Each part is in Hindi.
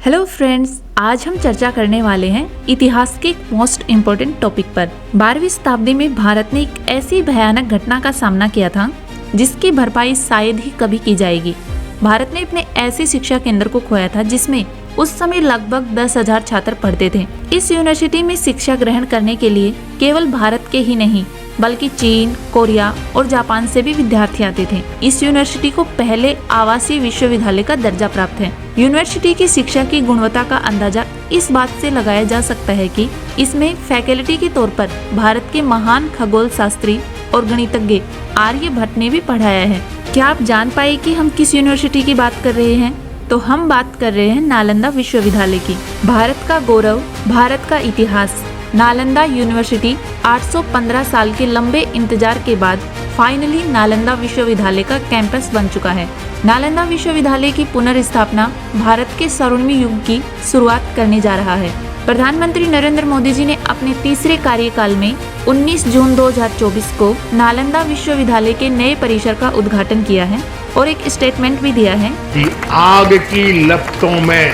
हेलो फ्रेंड्स, आज हम चर्चा करने वाले हैं इतिहास के एक मोस्ट इम्पोर्टेंट टॉपिक पर। 12वीं शताब्दी में भारत ने एक ऐसी भयानक घटना का सामना किया था जिसकी भरपाई शायद ही कभी की जाएगी। भारत ने अपने ऐसे शिक्षा केंद्र को खोया था जिसमें उस समय लगभग 10,000 छात्र पढ़ते थे। इस यूनिवर्सिटी में शिक्षा ग्रहण करने के लिए केवल भारत के ही नहीं बल्कि चीन, कोरिया और जापान से भी विद्यार्थी आते थे। इस यूनिवर्सिटी को पहले आवासीय विश्वविद्यालय का दर्जा प्राप्त है। यूनिवर्सिटी की शिक्षा की गुणवत्ता का अंदाजा इस बात से लगाया जा सकता है कि इसमें फैकल्टी के तौर पर भारत के महान खगोल शास्त्री और गणितज्ञ आर्यभट्ट ने भी पढ़ाया है। क्या आप जान पाए कि हम किस यूनिवर्सिटी की बात कर रहे हैं? तो हम बात कर रहे हैं नालंदा विश्वविद्यालय की। भारत का गौरव, भारत का इतिहास। नालंदा यूनिवर्सिटी 815 साल के लंबे इंतजार के बाद फाइनली नालंदा विश्वविद्यालय का कैंपस बन चुका है। नालंदा विश्वविद्यालय की पुनर्स्थापना भारत के स्वर्णिम युग की शुरुआत करने जा रहा है। प्रधानमंत्री नरेंद्र मोदी जी ने अपने तीसरे कार्यकाल में 19 जून 2024 को नालंदा विश्वविद्यालय के नए परिसर का उद्घाटन किया है और एक स्टेटमेंट भी दिया है कि आग की लपटों में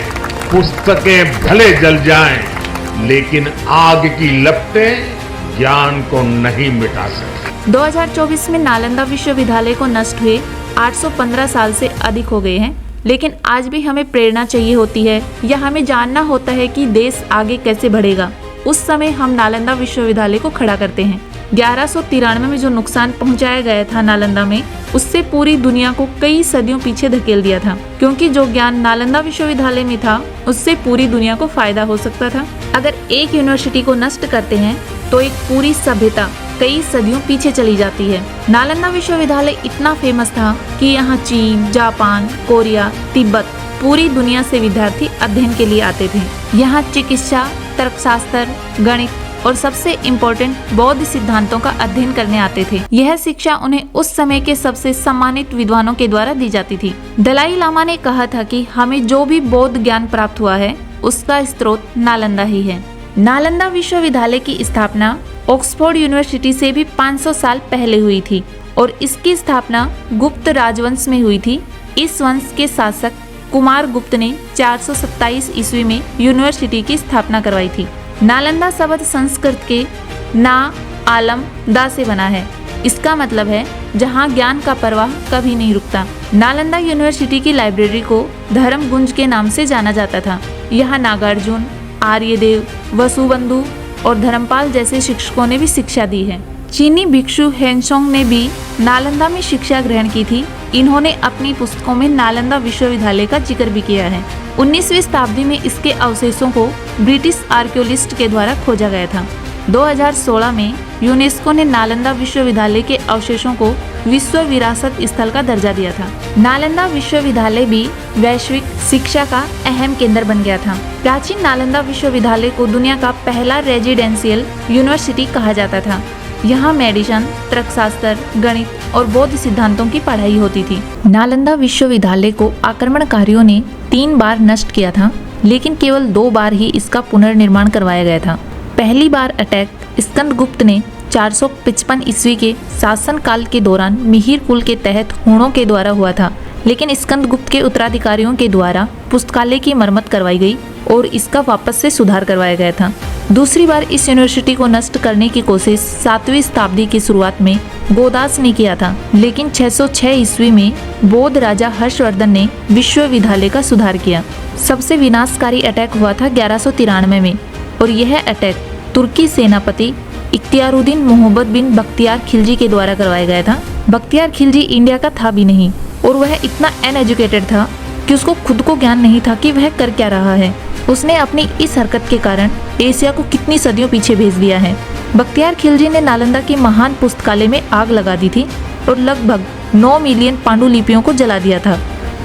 पुस्तकें भले जल जाएं, लेकिन आग की लपटें ज्ञान को नहीं मिटा सकती। 2024 में नालंदा विश्वविद्यालय को नष्ट हुए 815 साल से अधिक हो गए हैं, लेकिन आज भी हमें प्रेरणा चाहिए होती है या हमें जानना होता है कि देश आगे कैसे बढ़ेगा। उस समय हम नालंदा विश्वविद्यालय को खड़ा करते हैं। 1193 में जो नुकसान पहुंचाया गया था नालंदा में, उससे पूरी दुनिया को कई सदियों पीछे धकेल दिया था, क्योंकि जो ज्ञान नालंदा विश्वविद्यालय में था उससे पूरी दुनिया को फायदा हो सकता था। अगर एक यूनिवर्सिटी को नष्ट करते हैं तो एक पूरी सभ्यता कई सदियों पीछे चली जाती है। नालंदा विश्वविद्यालय इतना फेमस था कि यहाँ चीन, जापान, कोरिया, तिब्बत, पूरी दुनिया से विद्यार्थी अध्ययन के लिए आते थे। यहाँ चिकित्सा, तर्कशास्त्र, गणित और सबसे इम्पोर्टेंट बौद्ध सिद्धांतों का अध्ययन करने आते थे। यह शिक्षा उन्हें उस समय के सबसे सम्मानित विद्वानों के द्वारा दी जाती थी। दलाई लामा ने कहा था कि हमें जो भी बौद्ध ज्ञान प्राप्त हुआ है उसका स्रोत नालंदा ही है। नालंदा विश्वविद्यालय की स्थापना ऑक्सफोर्ड यूनिवर्सिटी से भी 500 साल पहले हुई थी और इसकी स्थापना गुप्त राजवंश में हुई थी। इस वंश के शासक कुमार गुप्त ने 427 ईस्वी में यूनिवर्सिटी की स्थापना करवाई थी। नालंदा शब्द संस्कृत के ना आलम दा से बना है। इसका मतलब है जहाँ ज्ञान का प्रवाह कभी नहीं रुकता। नालंदा यूनिवर्सिटी की लाइब्रेरी को धर्मगुंज के नाम से जाना जाता था। यहाँ नागार्जुन, आर्यदेव, वसुबंधु और धर्मपाल जैसे शिक्षकों ने भी शिक्षा दी है। चीनी भिक्षु हेनसोंग ने भी नालंदा में शिक्षा ग्रहण की थी। इन्होंने अपनी पुस्तकों में नालंदा विश्वविद्यालय का जिक्र भी किया है। 19वीं शताब्दी में इसके अवशेषों को ब्रिटिश आर्कियोलॉजिस्ट के द्वारा खोजा गया था। 2016 में यूनेस्को ने नालंदा विश्वविद्यालय के अवशेषों को विश्व विरासत स्थल का दर्जा दिया था। नालंदा विश्वविद्यालय भी वैश्विक शिक्षा का अहम केंद्र बन गया था। प्राचीन नालंदा विश्वविद्यालय को दुनिया का पहला रेजिडेंशियल यूनिवर्सिटी कहा जाता था। यहाँ मेडिसिन, तर्कशास्त्र, गणित और बौद्ध सिद्धांतों की पढ़ाई होती थी। नालंदा विश्वविद्यालय को आक्रमणकारियों ने 3 बार नष्ट किया था, लेकिन केवल 2 बार ही इसका पुनर्निर्माण करवाया गया था। पहली बार अटैक स्कंदगुप्त ने 455 ईस्वी के शासन काल के दौरान मिहिर कुल के तहत हूणों के द्वारा हुआ था, लेकिन स्कंदगुप्त के उत्तराधिकारियों के द्वारा पुस्तकालय की मरम्मत करवाई गई और इसका वापस से सुधार करवाया गया था। दूसरी बार इस यूनिवर्सिटी को नष्ट करने की कोशिश 7वीं शताब्दी की शुरुआत में गोदास ने किया था, लेकिन 606 ईस्वी में बौद्ध राजा हर्षवर्धन ने विश्वविद्यालय का सुधार किया। सबसे विनाशकारी अटैक हुआ था 1193 में और यह अटैक तुर्की सेनापति इख्तियारुद्दीन मोहम्मद बिन बख्तियार खिलजी के द्वारा करवाया गया था। बख्तियार खिलजी इंडिया का था भी नहीं और वह इतना अनएजुकेटेड था कि उसको खुद को ज्ञान नहीं था कि वह कर क्या रहा है। उसने अपनी इस हरकत के कारण एशिया को कितनी सदियों पीछे भेज दिया है। बख्तियार खिलजी ने नालंदा की महान पुस्तकालय में आग लगा दी थी और लगभग 9 मिलियन पांडुलिपियों को जला दिया था।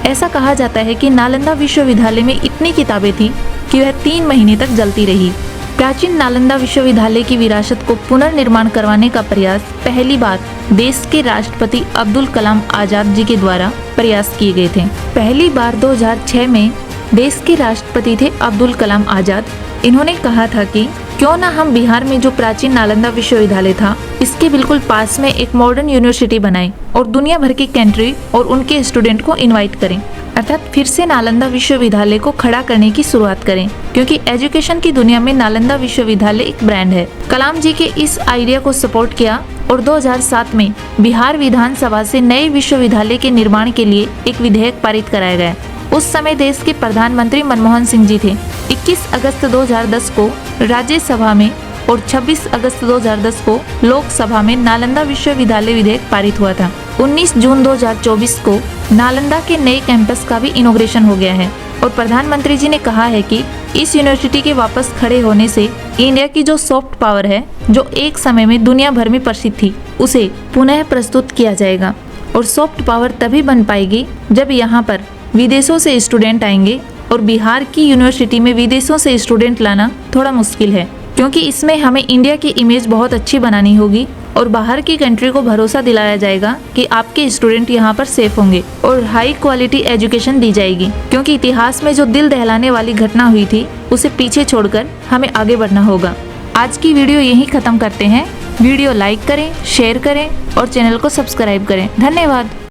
ऐसा कहा जाता है कि नालंदा विश्वविद्यालय में इतनी किताबें थी कि वह 3 महीने तक जलती रही। प्राचीन नालंदा विश्वविद्यालय की विरासत को पुनर्निर्माण करवाने का प्रयास पहली बार देश के राष्ट्रपति अब्दुल कलाम आजाद जी के द्वारा प्रयास किए गए थे। पहली बार 2006 में देश के राष्ट्रपति थे अब्दुल कलाम आजाद। इन्होंने कहा था कि क्यों ना हम बिहार में जो प्राचीन नालंदा विश्वविद्यालय था इसके बिल्कुल पास में एक मॉडर्न यूनिवर्सिटी बनाएं और दुनिया भर की कंट्री और उनके स्टूडेंट को इनवाइट करें। अर्थात फिर से नालंदा विश्वविद्यालय को खड़ा करने की शुरुआत करें, क्योंकि एजुकेशन की दुनिया में नालंदा विश्वविद्यालय एक ब्रांड है। कलाम जी के इस आइडिया को सपोर्ट किया और 2007 में बिहार विधानसभा से नए विश्वविद्यालय के निर्माण के लिए एक विधेयक पारित कराया गया। उस समय देश के प्रधानमंत्री मनमोहन सिंह जी थे। 21 अगस्त 2010 को राज्यसभा में और 26 अगस्त 2010 को लोकसभा में नालंदा विश्वविद्यालय विधेयक पारित हुआ था। 19 जून 2024 को नालंदा के नए कैंपस का भी इनॉग्रेशन हो गया है और प्रधानमंत्री जी ने कहा है कि इस यूनिवर्सिटी के वापस खड़े होने से इंडिया की जो सॉफ्ट पावर है, जो एक समय में दुनिया भर में प्रसिद्ध थी, उसे पुनः प्रस्तुत किया जाएगा। और सॉफ्ट पावर तभी बन पाएगी जब यहाँ पर विदेशों से स्टूडेंट आएंगे, और बिहार की यूनिवर्सिटी में विदेशों से स्टूडेंट लाना थोड़ा मुश्किल है, क्योंकि इसमें हमें इंडिया की इमेज बहुत अच्छी बनानी होगी और बाहर की कंट्री को भरोसा दिलाया जाएगा कि आपके स्टूडेंट यहाँ पर सेफ होंगे और हाई क्वालिटी एजुकेशन दी जाएगी। क्योंकि इतिहास में जो दिल दहलाने वाली घटना हुई थी, उसे पीछे छोड़कर हमें आगे बढ़ना होगा। आज की वीडियो यहीं खत्म करते हैं। वीडियो लाइक करें, शेयर करें और चैनल को सब्सक्राइब करें। धन्यवाद।